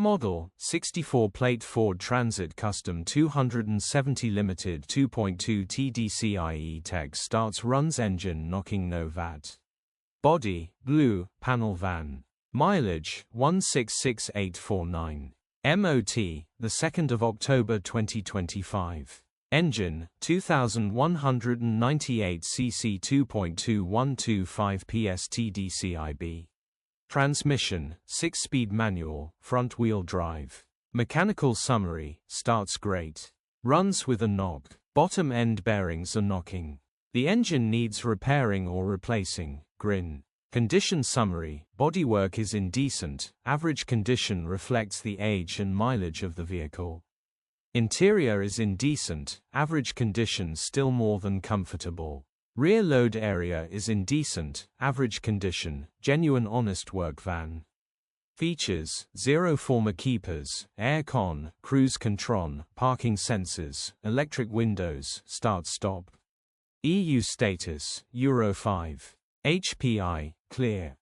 Model, 64-plate Ford Transit Custom 270 Limited 2.2 TDCI-E tag starts runs engine knocking no VAT. Body, blue, panel van. Mileage, 166849. MOT, the 2nd of October 2025. Engine, 2198 cc 2.2125 PS TDCI-B. Transmission, 6-speed manual, front-wheel drive. Mechanical summary, starts great. Runs with a knock. Bottom end bearings are knocking. The engine needs repairing or replacing, grin. Condition summary, bodywork is indecent, average condition reflects the age and mileage of the vehicle. Interior is indecent, average condition still more than comfortable. Rear load area is indecent, average condition, genuine honest work van. Features, 0 former keepers, aircon, cruise Contron, parking sensors, electric windows, start-stop. EU status, Euro 5. HPI, clear.